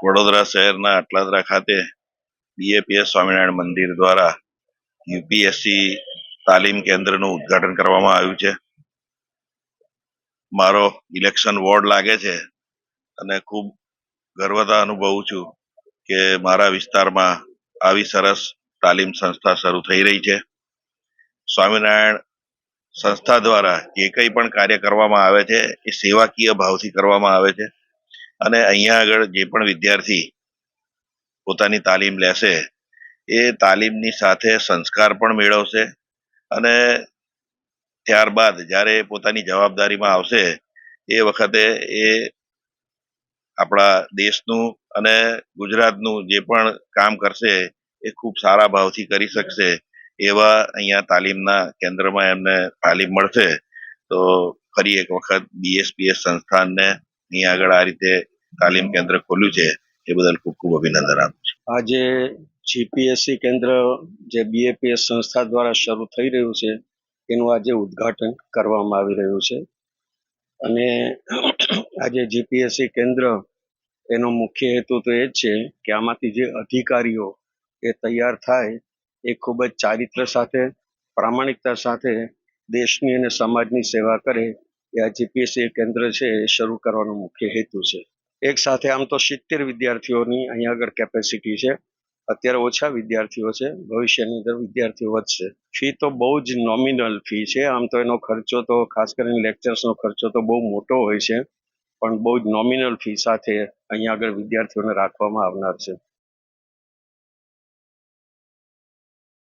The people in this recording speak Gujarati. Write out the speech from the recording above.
વડોદરા શહેરના અટલાદરા ખાતે બીએપીએસ સ્વામિનારાયણ મંદિર દ્વારા યુપીએસસી તાલીમ કેન્દ્રનું ઉદ્ઘાટન કરવામાં આવ્યું છે. મારો ઇલેક્શન વોર્ડ લાગે છે અને ખૂબ ગર્વતા અનુભવું છું કે મારા વિસ્તારમાં આવી સરસ તાલીમ સંસ્થા શરૂ થઈ રહી છે. સ્વામિનારાયણ સંસ્થા દ્વારા જે કંઈ પણ કાર્ય કરવામાં આવે છે એ સેવાકીય ભાવથી કરવામાં આવે છે અને અહીંયા આગળ જે પણ વિદ્યાર્થી પોતાની તાલીમ લેશે એ તાલીમની સાથે સંસ્કાર પણ મેળવશે અને ત્યારબાદ જ્યારે પોતાની જવાબદારીમાં આવશે એ વખતે એ આપણા દેશનું અને ગુજરાતનું જે પણ કામ કરશે એ ખૂબ સારા ભાવથી કરી શકશે એવા અહીંયા તાલીમના કેન્દ્રમાં એમને તાલીમ મળશે. તો ફરી એક વખત બીએસપીએસ સંસ્થાનને અહીંયા આગળ આ રીતે તાલીમ કેન્દ્ર ખોલ્યું છે એ બદલ ખૂબ ખૂબ અભિનંદન આપું છું. આજે જીપીએસસી કેન્દ્ર જે બીએપીએસ સંસ્થા દ્વારા શરૂ થઈ રહ્યું છે એનું આજે ઉદ્ઘાટન કરવામાં આવી રહ્યું છે અને આજે જીપીએસસી કેન્દ્ર એનો મુખ્ય હેતુ તો એ જ છે કે આમાંથી જે અધિકારીઓ એ તૈયાર થાય એ ખૂબ જ ચારિત્ર સાથે પ્રામાણિકતા સાથે દેશની અને સમાજની સેવા કરે એ આ જીપીએસસી કેન્દ્ર છે એ શરૂ કરવાનો મુખ્ય હેતુ છે. એક સાથે આમ તો 70 વિદ્યાર્થીઓની અહીંયા આગળ કેપેસિટી છે. અત્યારે ઓછા વિદ્યાર્થીઓ છે, ભવિષ્યની અંદર વિદ્યાર્થીઓ વધશે. ફી તો બહુ જ નોમિનલ ફી છે. આમ તો એનો ખર્ચો તો ખાસ કરીને લેક્ચર્સનો ખર્ચો તો બહુ મોટો હોય છે, પણ બહુ જ નોમિનલ ફી સાથે અહીંયા આગળ વિદ્યાર્થીઓને રાખવામાં આવનાર છે.